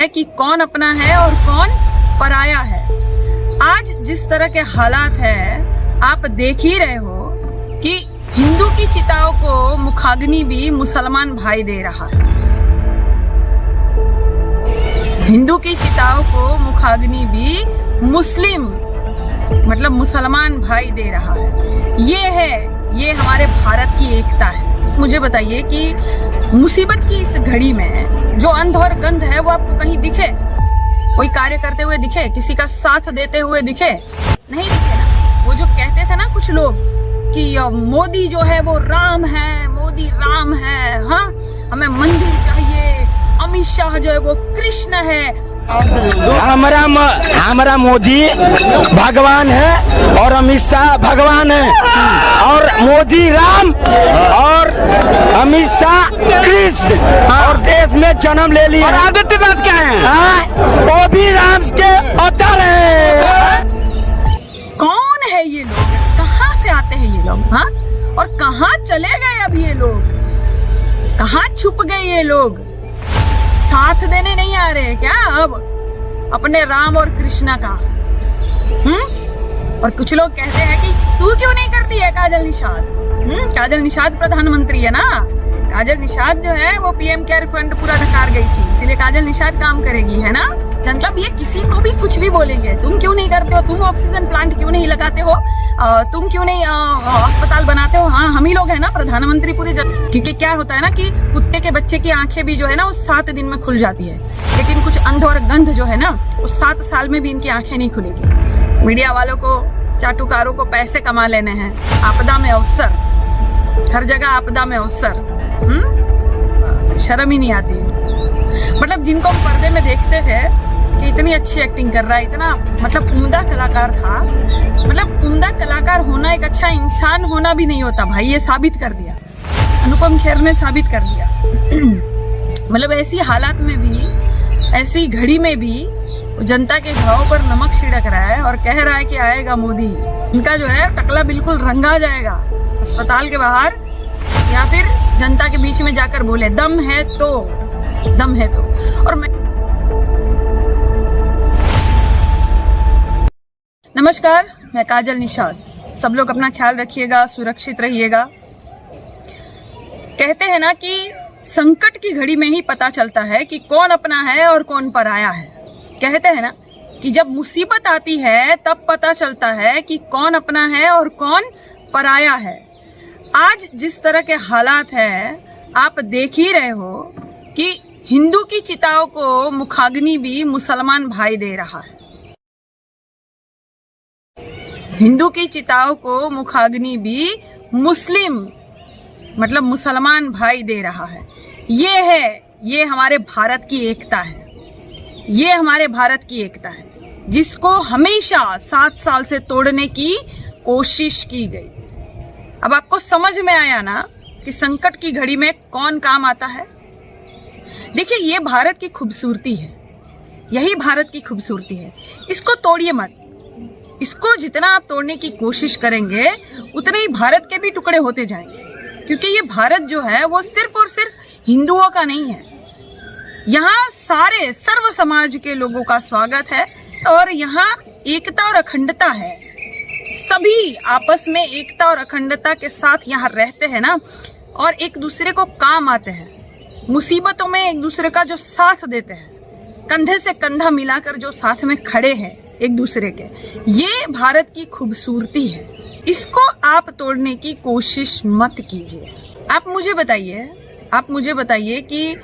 है कि कौन अपना है और कौन पराया है। आज जिस तरह के हालात हैं, आप देख ही रहे हो कि हिंदू की चिताओं को मुखाग्नि भी मुसलमान भाई दे रहा है। हिंदू की चिताओं को मुखाग्नि भी मुसलमान भाई दे रहा है। ये हमारे भारत की एकता है। मुझे बताइए कि मुसीबत की इस घड़ी में जो अंध और गंध है वो आपको कहीं दिखे? कोई कार्य करते हुए दिखे? किसी का साथ देते हुए दिखे? नहीं दिखे ना। वो जो कहते थे ना कुछ लोग कि मोदी जो है वो राम है, मोदी राम है, हाँ हमें मंदिर चाहिए, अमित शाह जो है वो कृष्ण है। हमारा मोदी भगवान है और अमित शाह भगवान है, और मोदी राम और अमित शाह कृष्ण, और देश में जन्म ले लिया। और आदित्यनाथ क्या है? वो भी राम के अवतार है। कौन है ये लोग? कहाँ से आते हैं ये लोग? हाँ, और कहाँ चले गए अब ये लोग? कहाँ छुप गए ये लोग? साथ देने नहीं आ रहे क्या अब अपने राम और कृष्णा का? और कुछ लोग कहते हैं कि तू क्यों नहीं करती है काजल निषाद? काजल निषाद प्रधानमंत्री है ना। काजल निषाद जो है वो पीएम केयर फंड पूरा ढकार गई थी, इसीलिए काजल निषाद काम करेगी, है ना। मतलब ये किसी को भी कुछ भी बोलेंगे। तुम क्यों नहीं करते हो? तुम ऑक्सीजन प्लांट क्यों नहीं लगाते हो? तुम क्यों नहीं अस्पताल बनाते हो? हाँ, हम ही लोग है ना प्रधानमंत्री पूरी क्योंकि क्या होता है ना कि कुत्ते के बच्चे की आंखें भी जो है ना वो 7 दिन में खुल जाती है, लेकिन कुछ अंध और गंध जो है ना वो 7 साल में भी इनकी आंखें नहीं खुलेगी। मीडिया वालों को, चाटुकारों को पैसे कमा लेने हैं। आपदा में अवसर, हर जगह आपदा में अवसर। शर्म ही नहीं आती। मतलब जिनको हम पर्दे में देखते थे कि इतनी अच्छी एक्टिंग कर रहा है, इतना उम्दा कलाकार था। उम्दा कलाकार होना एक अच्छा इंसान होना भी नहीं होता भाई, ये साबित कर दिया अनुपम खेर ने, साबित कर दिया। ऐसी हालात में भी, ऐसी घड़ी में भी जनता के घावों पर नमक छिड़क रहा है और कह रहा है कि आएगा मोदी। इनका जो है टकला बिल्कुल रंगा जाएगा अस्पताल के बाहर, या फिर जनता के बीच में जाकर बोले दम है तो, दम है तो। और नमस्कार, मैं काजल निषाद। सब लोग अपना ख्याल रखिएगा, सुरक्षित रहिएगा। कहते हैं ना कि संकट की घड़ी में ही पता चलता है कि कौन अपना है और कौन पराया है। कहते हैं ना कि जब मुसीबत आती है तब पता चलता है कि कौन अपना है और कौन पराया है। आज जिस तरह के हालात हैं, आप देख ही रहे हो कि हिंदू की चिताओं को मुखाग्नि भी मुसलमान भाई दे रहा है। हिंदू की चिताओं को मुखाग्नि भी मुसलमान भाई दे रहा है। ये हमारे भारत की एकता है। ये हमारे भारत की एकता है जिसको हमेशा 7 साल से तोड़ने की कोशिश की गई। अब आपको समझ में आया ना कि संकट की घड़ी में कौन काम आता है। देखिए, ये भारत की खूबसूरती है, यही भारत की खूबसूरती है। इसको तोड़िए मत। इसको जितना आप तोड़ने की कोशिश करेंगे उतने ही भारत के भी टुकड़े होते जाएंगे, क्योंकि ये भारत जो है वो सिर्फ और सिर्फ हिंदुओं का नहीं है। यहाँ सारे सर्व समाज के लोगों का स्वागत है और यहाँ एकता और अखंडता है। सभी आपस में एकता और अखंडता के साथ यहाँ रहते हैं ना, और एक दूसरे को काम आते हैं। मुसीबतों में एक दूसरे का जो साथ देते हैं, कंधे से कंधा मिलाकर जो साथ में खड़े हैं एक दूसरे के, ये भारत की खूबसूरती है। इसको आप तोड़ने की कोशिश मत कीजिए। आप मुझे बताइए कि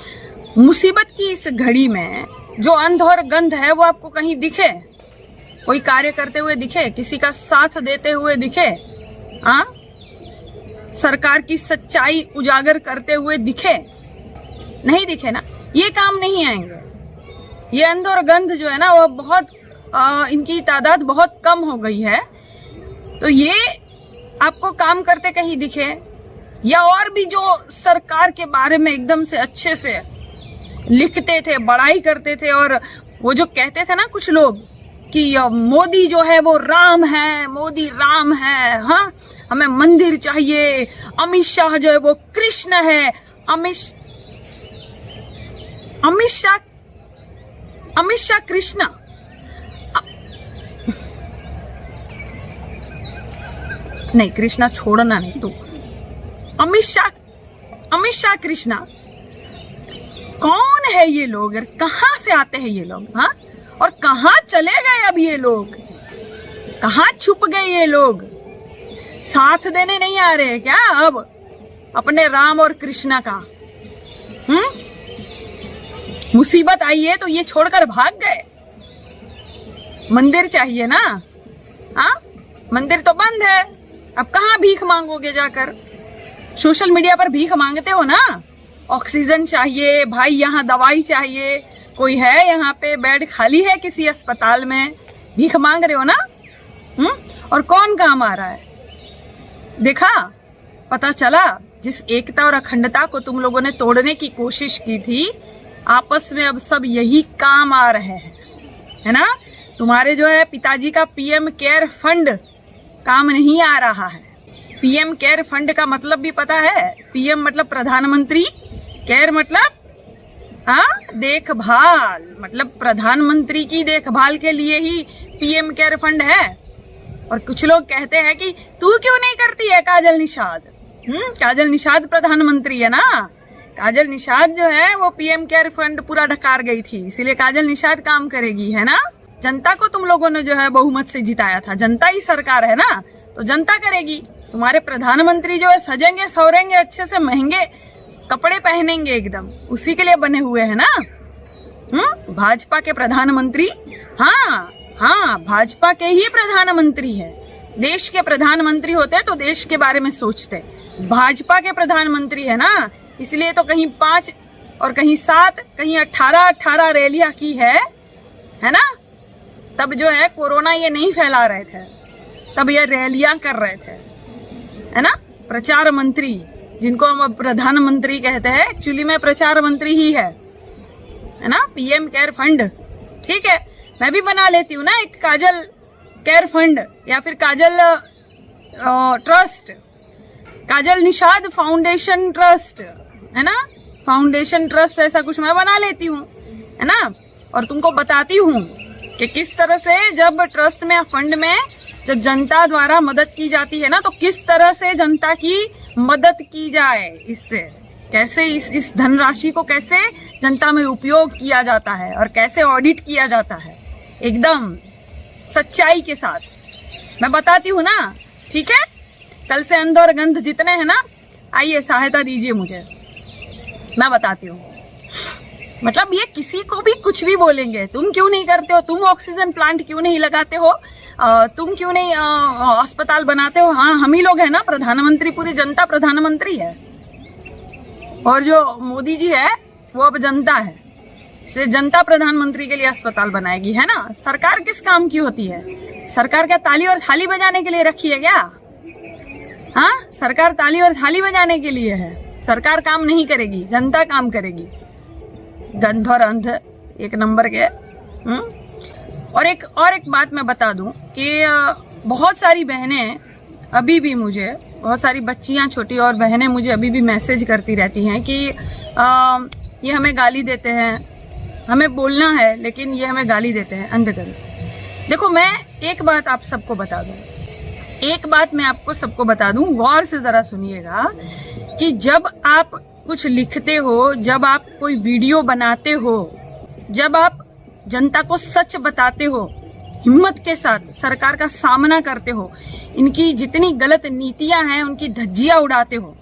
मुसीबत की इस घड़ी में जो अंध और गंध है वो आपको कहीं दिखे? कोई कार्य करते हुए दिखे? किसी का साथ देते हुए दिखे? सरकार की सच्चाई उजागर करते हुए दिखे? नहीं दिखे ना। ये काम नहीं आएंगे। ये अंध और गंध जो है ना वो बहुत इनकी तादाद बहुत कम हो गई है। तो ये आपको काम करते कहीं दिखे, या और भी जो सरकार के बारे में एकदम से अच्छे से लिखते थे, बड़ाई करते थे, और वो जो कहते थे ना कुछ लोग कि मोदी जो है वो राम है, मोदी राम है, हाँ हमें मंदिर चाहिए, अमित शाह जो है वो कृष्ण है। अमित शाह अमित शाह कृष्णा, नहीं कृष्णा छोड़ना नहीं तू, अमित शाह कृष्णा, कौन है ये लोग? कहां से आते हैं ये लोग? हाँ, और कहां चले गए अब ये लोग? कहां छुप गए ये लोग? साथ देने नहीं आ रहे क्या अब अपने राम और कृष्णा का? मुसीबत आई है तो ये छोड़कर भाग गए। मंदिर चाहिए ना? हाँ, मंदिर तो बंद है, अब कहाँ भीख मांगोगे जाकर? सोशल मीडिया पर भीख मांगते हो ना, ऑक्सीजन चाहिए भाई, यहाँ दवाई चाहिए, कोई है यहाँ पे बेड खाली है किसी अस्पताल में, भीख मांग रहे हो ना? और कौन काम आ रहा है? देखा, पता चला जिस एकता और अखंडता को तुम लोगों ने तोड़ने की कोशिश की थी, आपस में अब सब यही काम आ रहे हैं, है ना? तुम्हारे जो है पिताजी का पीएम केयर फंड काम नहीं आ रहा है। पीएम केयर फंड का मतलब भी पता है? पीएम मतलब प्रधानमंत्री, केयर मतलब देखभाल, मतलब प्रधानमंत्री की देखभाल के लिए ही पीएम केयर फंड है। और कुछ लोग कहते हैं कि तू क्यों नहीं करती है काजल निषाद? काजल निषाद प्रधानमंत्री है ना, काजल निषाद जो है वो पीएम केयर फंड पूरा ढकार गई थी, इसीलिए काजल निषाद काम करेगी, है ना? जनता को तुम लोगों ने जो है बहुमत से जिताया था, जनता ही सरकार है ना, तो जनता करेगी। तुम्हारे प्रधानमंत्री जो है सजेंगे सवरेंगे, अच्छे से महंगे कपड़े पहनेंगे एकदम, उसी के लिए बने हुए है ना। भाजपा के प्रधानमंत्री, हाँ भाजपा के ही प्रधानमंत्री है। देश के प्रधानमंत्री होते तो देश के बारे में सोचते, भाजपा के प्रधानमंत्री है ना, इसलिए तो कहीं 5 और कहीं 7 कहीं 18 रैलियां की है ना? तब जो है कोरोना ये नहीं फैला रहे थे, तब ये रैलियां कर रहे थे, है ना? प्रचार मंत्री, जिनको हम प्रधानमंत्री कहते हैं, एक्चुअली में प्रचार मंत्री ही है ना? पीएम केयर फंड, ठीक है, मैं भी बना लेती हूँ ना एक काजल केयर फंड, या फिर काजल ट्रस्ट, काजल निषाद फाउंडेशन ट्रस्ट, है ना? फाउंडेशन ट्रस्ट ऐसा कुछ मैं बना लेती हूँ, है ना? और तुमको बताती हूँ कि किस तरह से जब ट्रस्ट में, फंड में जब जनता द्वारा मदद की जाती है ना, तो किस तरह से जनता की मदद की जाए, इससे कैसे इस धनराशि को कैसे जनता में उपयोग किया जाता है और कैसे ऑडिट किया जाता है, एकदम सच्चाई के साथ मैं बताती हूँ ना, ठीक है? कल से अंध और गंध जितने हैं ना, आइए सहायता दीजिए मुझे, मैं बताती हूँ। मतलब ये किसी को भी कुछ भी बोलेंगे, तुम क्यों नहीं करते हो, तुम ऑक्सीजन प्लांट क्यों नहीं लगाते हो, तुम क्यों नहीं अस्पताल बनाते हो? हाँ, हम ही लोग हैं ना प्रधानमंत्री, पूरी जनता प्रधानमंत्री है, और जो मोदी जी है वो अब जनता है, इसलिए जनता प्रधानमंत्री के लिए अस्पताल बनाएगी, है ना? सरकार किस काम की होती है? सरकार क्या ताली और थाली बजाने के लिए रखी है क्या? हाँ, सरकार ताली और थाली बजाने के लिए है, सरकार काम नहीं करेगी, जनता काम करेगी। गंध और अंध एक नंबर के। और एक बात मैं बता दूं कि बहुत सारी बहनें अभी भी मुझे, बहुत सारी बच्चियां छोटी और बहनें मुझे अभी भी मैसेज करती रहती हैं कि ये हमें गाली देते हैं, हमें बोलना है लेकिन ये हमें गाली देते हैं, अंधगंध। देखो, मैं एक बात आप सबको बता दूं, एक बात मैं आपको सबको बता दूं, गौर से जरा सुनिएगा कि जब आप कुछ लिखते हो, जब आप कोई वीडियो बनाते हो, जब आप जनता को सच बताते हो, हिम्मत के साथ सरकार का सामना करते हो, इनकी जितनी गलत नीतियां हैं उनकी धज्जियां उड़ाते हो,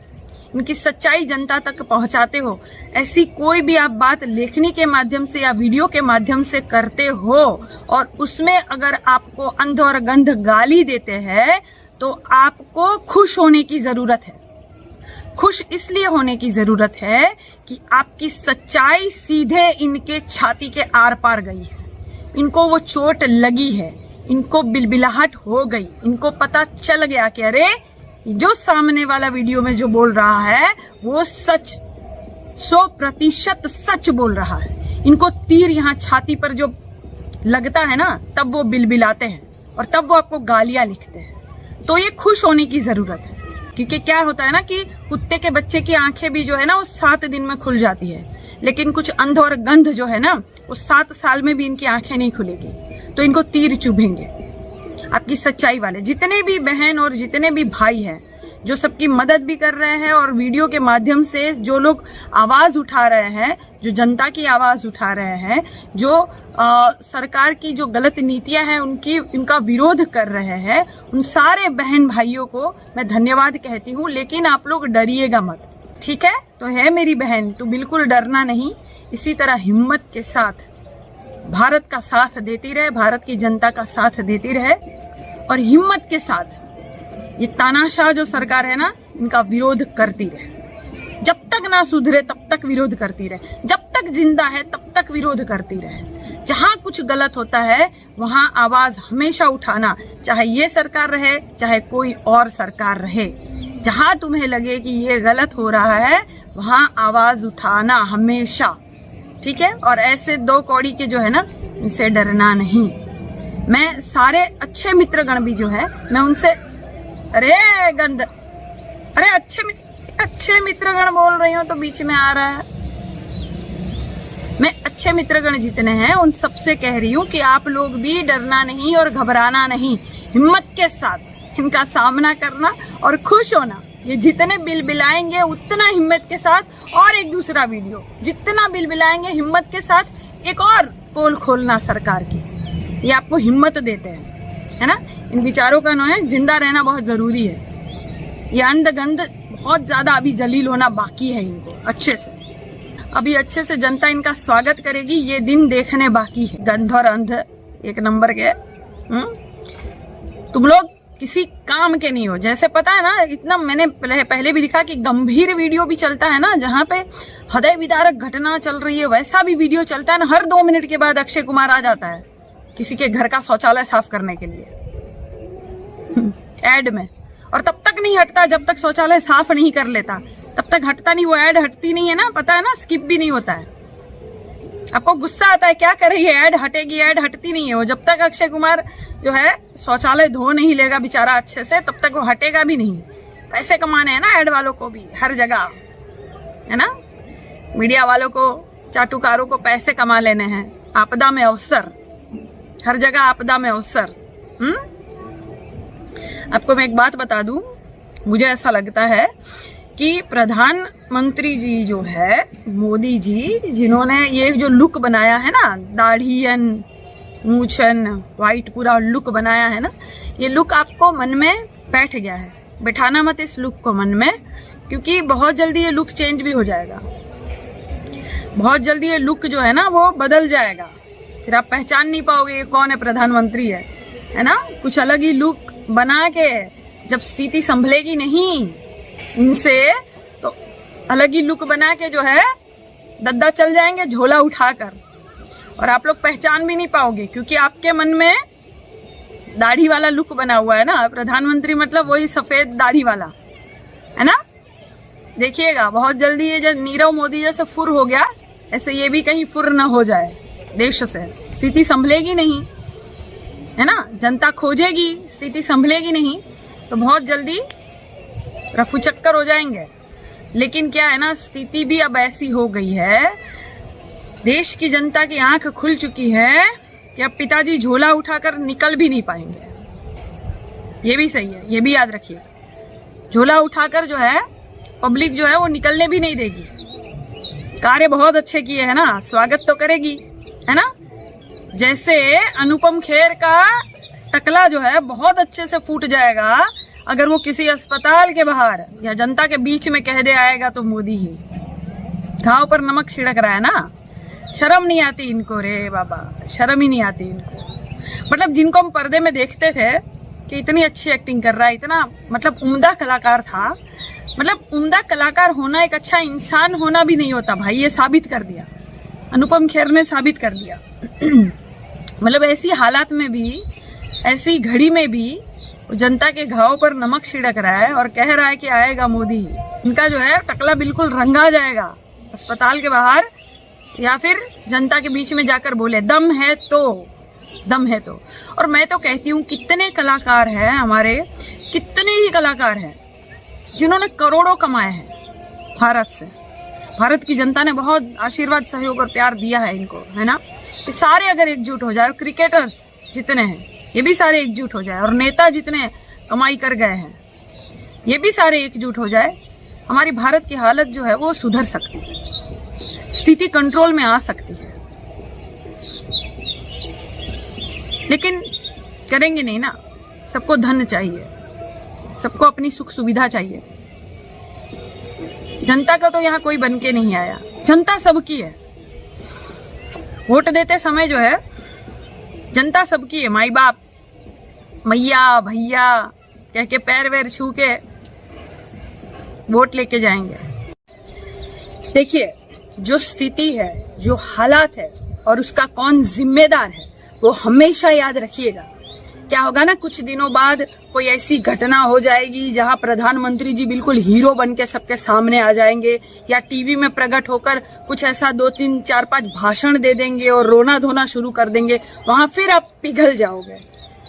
इनकी सच्चाई जनता तक पहुंचाते हो, ऐसी कोई भी आप बात लेखनी के माध्यम से या वीडियो के माध्यम से करते हो और उसमें अगर आपको अंध और गंध गाली देते हैं, तो आपको खुश होने की जरूरत है। खुश इसलिए होने की जरूरत है कि आपकी सच्चाई सीधे इनके छाती के आर पार गई है, इनको वो चोट लगी है, इनको बिलबिलाहट हो गई, इनको पता चल गया कि अरे जो सामने वाला वीडियो में जो बोल रहा है वो सच, 100% सच बोल रहा है। इनको तीर यहाँ छाती पर जो लगता है ना, तब वो बिलबिलाते हैं और तब वो आपको गालियां लिखते हैं। तो ये खुश होने की जरूरत है, क्योंकि क्या होता है ना कि कुत्ते के बच्चे की आंखें भी जो है ना वो 7 दिन में खुल जाती है, लेकिन कुछ अंध और गंध जो है ना, वो 7 साल में भी इनकी आंखें नहीं खुलेगी, तो इनको तीर चुभेंगे। आपकी सच्चाई वाले जितने भी बहन और जितने भी भाई हैं, जो सबकी मदद भी कर रहे हैं और वीडियो के माध्यम से जो लोग आवाज उठा रहे हैं, जो जनता की आवाज उठा रहे हैं, जो सरकार की जो गलत नीतियां हैं उनका विरोध कर रहे हैं, उन सारे बहन भाइयों को मैं धन्यवाद कहती हूँ। लेकिन आप लोग डरिएगा मत, ठीक है? तो है मेरी बहन, तो बिल्कुल डरना नहीं, इसी तरह हिम्मत के साथ भारत का साथ देती रहे, भारत की जनता का साथ देती रहे और हिम्मत के साथ ये तानाशाह जो सरकार है ना, इनका विरोध करती रहे। जब तक ना सुधरे तब तक विरोध करती रहे, जब तक जिंदा है तब तक विरोध करती रहे। जहां कुछ गलत होता है वहां आवाज हमेशा उठाना, चाहे ये सरकार रहे चाहे कोई और सरकार रहे। जहां तुम्हें लगे कि ये गलत हो रहा है वहां आवाज उठाना हमेशा, ठीक है? और ऐसे 2 कौड़ी के जो है ना, इनसे डरना नहीं। मैं सारे अच्छे मित्रगण भी जो है, मैं उनसे अरे गंद, अरे अच्छे मित्रगण बोल रही हूँ तो बीच में आ रहा है। मैं अच्छे मित्रगण जितने हैं उन सबसे कह रही हूँ कि आप लोग भी डरना नहीं और घबराना नहीं, हिम्मत के साथ इनका सामना करना और खुश होना। ये जितने बिलबिलाएंगे उतना हिम्मत के साथ, और एक दूसरा वीडियो जितना बिलबिलाएंगे हिम्मत के साथ, एक और पोल खोलना सरकार की, ये आपको हिम्मत देते हैं, है ना? इन विचारों का ना है, जिंदा रहना बहुत जरूरी है। ये अंधगंध बहुत ज्यादा अभी जलील होना बाकी है, इनको अच्छे से, अभी अच्छे से जनता इनका स्वागत करेगी, ये दिन देखने बाकी है। गंध और अंध एक नंबर के, तुम लोग किसी काम के नहीं हो। जैसे पता है ना, इतना मैंने पहले भी लिखा कि गंभीर वीडियो भी चलता है ना, जहाँ पे हृदय विदारक घटना चल रही है, वैसा भी वीडियो चलता है ना। हर 2 मिनट के बाद अक्षय कुमार आ जाता है किसी के घर का शौचालय साफ करने के लिए एड में, और तब तक नहीं हटता जब तक शौचालय साफ नहीं कर लेता, तब तक हटता नहीं। वो एड हटती नहीं है ना, पता है ना, स्किप भी नहीं होता है। आपको गुस्सा आता है, क्या करे ये एड हटेगी, एड हटती नहीं है वो। जब तक अक्षय कुमार जो है शौचालय धो नहीं लेगा बेचारा अच्छे से, तब तक वो हटेगा भी नहीं। पैसे कमाने हैं ना एड वालों को भी हर जगह, है ना? मीडिया वालों को, चाटुकारों को पैसे कमा लेने हैं। आपदा में अवसर, हर जगह आपदा में अवसर। आपको मैं एक बात बता दूं, मुझे ऐसा लगता है कि प्रधानमंत्री जी जो है, मोदी जी, जिन्होंने ये जो लुक बनाया है ना, दाढ़ीयन, मूछन, व्हाइट पूरा लुक बनाया है ना, ये लुक आपको मन में बैठ गया है। बैठाना मत इस लुक को मन में, क्योंकि बहुत जल्दी ये लुक चेंज भी हो जाएगा। बहुत जल्दी ये लुक जो है ना वो बदल जाएगा, फिर आप पहचान नहीं पाओगे ये कौन है, प्रधानमंत्री है ना? कुछ अलग ही लुक बना के, जब स्थिति संभलेगी नहीं इनसे तो अलग ही लुक बना के जो है दद्दा चल जाएंगे झोला उठाकर, और आप लोग पहचान भी नहीं पाओगे, क्योंकि आपके मन में दाढ़ी वाला लुक बना हुआ है ना। प्रधानमंत्री मतलब वही सफेद दाढ़ी वाला, है ना? देखिएगा बहुत जल्दी ये जो नीरव मोदी जैसे फुर हो गया, ऐसे ये भी कहीं फुर ना हो जाए देश से। स्थिति संभलेगी नहीं, है ना? जनता खोजेगी, स्थिति संभलेगी नहीं तो बहुत जल्दी रफू चक्कर हो जाएंगे। लेकिन क्या है ना, स्थिति भी अब ऐसी हो गई है, देश की जनता की आंख खुल चुकी है कि अब पिताजी झोला उठाकर निकल भी नहीं पाएंगे। ये भी सही है, ये भी याद रखिए। झोला उठाकर जो है पब्लिक जो है वो निकलने भी नहीं देगी। कार्य बहुत अच्छे किए है ना, स्वागत तो करेगी, है ना? जैसे अनुपम खेर का टकला जो है बहुत अच्छे से फूट जाएगा अगर वो किसी अस्पताल के बाहर या जनता के बीच में कह दे आएगा तो मोदी ही। घाव पर नमक छिड़क रहा है ना। शर्म नहीं आती इनको, रे बाबा, शर्म ही नहीं आती इनको। मतलब जिनको हम पर्दे में देखते थे कि इतनी अच्छी एक्टिंग कर रहा है, इतना मतलब उम्दा कलाकार था, मतलब उम्दा कलाकार होना एक अच्छा इंसान होना भी नहीं होता भाई, ये साबित कर दिया अनुपम खेर ने, साबित कर दिया। मतलब ऐसी हालात में भी, ऐसी घड़ी में भी जनता के घाव पर नमक छिड़क रहा है और कह रहा है कि आएगा मोदी। इनका जो है टकला बिल्कुल रंगा जाएगा अस्पताल के बाहर, या फिर जनता के बीच में जाकर बोले दम है तो, दम है तो। और मैं तो कहती हूँ कितने कलाकार हैं हमारे, कितने ही कलाकार हैं जिन्होंने करोड़ों कमाए हैं भारत से, भारत की जनता ने बहुत आशीर्वाद, सहयोग और प्यार दिया है इनको, है ना। तो सारे अगर एकजुट हो जाए, क्रिकेटर्स जितने हैं ये भी सारे एकजुट हो जाए, और नेता जितने कमाई कर गए हैं ये भी सारे एकजुट हो जाए, हमारी भारत की हालत जो है वो सुधर सकती है, स्थिति कंट्रोल में आ सकती है। लेकिन करेंगे नहीं ना। सबको धन चाहिए, सबको अपनी सुख सुविधा चाहिए। जनता का तो यहाँ कोई बन के नहीं आया, जनता सबकी है। वोट देते समय जो है जनता सबकी है, माई बाप, मैया, भैया कह के पैर वैर छू के वोट लेके जाएंगे। देखिए, जो स्थिति है, जो हालात है और उसका कौन जिम्मेदार है वो हमेशा याद रखिएगा। क्या होगा ना, कुछ दिनों बाद कोई ऐसी घटना हो जाएगी जहां प्रधानमंत्री जी बिल्कुल हीरो बन के सबके सामने आ जाएंगे, या टीवी में प्रकट होकर कुछ ऐसा 2, 3, 4, 5 भाषण दे देंगे और रोना धोना शुरू कर देंगे। वहां फिर आप पिघल जाओगे।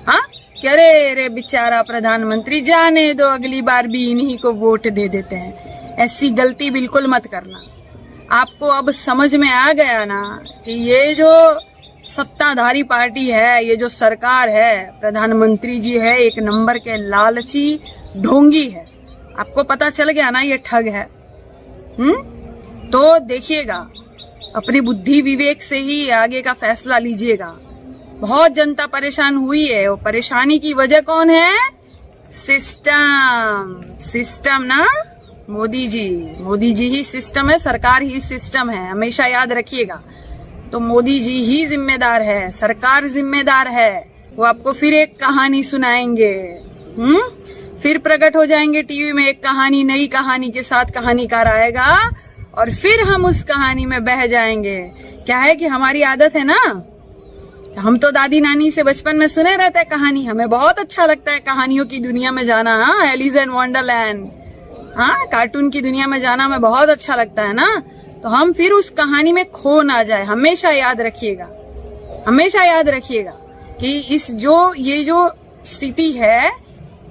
हाँ, अरे रे बेचारा प्रधानमंत्री, जाने दो, अगली बार भी इन्हीं को वोट दे देते हैं। ऐसी गलती बिल्कुल मत करना। आपको अब समझ में आ गया ना कि ये जो सत्ताधारी पार्टी है, ये जो सरकार है, प्रधानमंत्री जी है, एक नंबर के लालची ढोंगी है। आपको पता चल गया ना ये ठग है। तो देखिएगा, अपनी बुद्धि विवेक से ही आगे का फैसला लीजिएगा। बहुत जनता परेशान हुई है, वो परेशानी की वजह कौन है? सिस्टम ना, मोदी जी ही सिस्टम है, सरकार ही सिस्टम है, हमेशा याद रखिएगा। तो मोदी जी ही जिम्मेदार है, सरकार जिम्मेदार है। वो आपको फिर एक कहानी सुनाएंगे, फिर प्रकट हो जाएंगे टीवी में एक कहानी, नई कहानी के साथ कहानीकार आएगा और फिर हम उस कहानी में बह जाएंगे। क्या है कि हमारी आदत है ना, हम तो दादी नानी से बचपन में सुने रहते हैं कहानी, हमें बहुत अच्छा लगता है कहानियों की दुनिया में जाना। हाँ, एलिस इन वंडरलैंड, हाँ, कार्टून की दुनिया में जाना हमें बहुत अच्छा लगता है ना। तो हम फिर उस कहानी में खो ना जाए। हमेशा याद रखिएगा, हमेशा याद रखिएगा कि ये जो स्थिति है,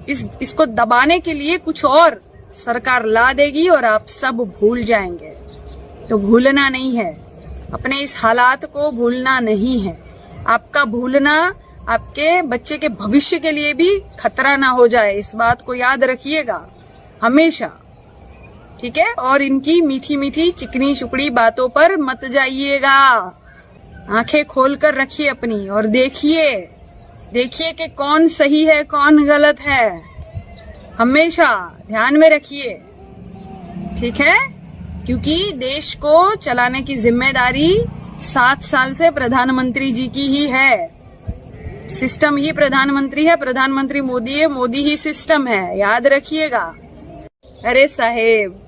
इसको दबाने के लिए कुछ और सरकार ला देगी और आप सब भूल जाएंगे। तो भूलना नहीं है, अपने इस हालात को भूलना नहीं है। आपका भूलना आपके बच्चे के भविष्य के लिए भी खतरा ना हो जाए, इस बात को याद रखिएगा हमेशा, ठीक है। और इनकी मीठी मीठी चिकनी चुपड़ी बातों पर मत जाइएगा। आंखें खोलकर रखिए अपनी और देखिए कि कौन सही है कौन गलत है, हमेशा ध्यान में रखिए, ठीक है। क्योंकि देश को चलाने की जिम्मेदारी 7 साल से प्रधानमंत्री जी की ही है। सिस्टम ही प्रधानमंत्री है, प्रधानमंत्री मोदी है, मोदी ही सिस्टम है, याद रखिएगा। अरे साहेब,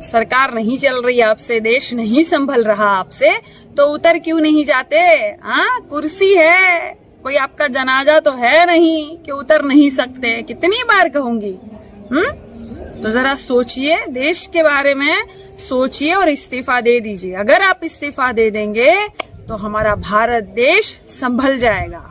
सरकार नहीं चल रही आपसे, देश नहीं संभल रहा आपसे, तो उतर क्यों नहीं जाते? हाँ, कुर्सी है, कोई आपका जनाजा तो है नहीं कि उतर नहीं सकते। कितनी बार कहूंगी? तो जरा सोचिए, देश के बारे में सोचिए और इस्तीफा दे दीजिए। अगर आप इस्तीफा दे देंगे तो हमारा भारत देश संभल जाएगा।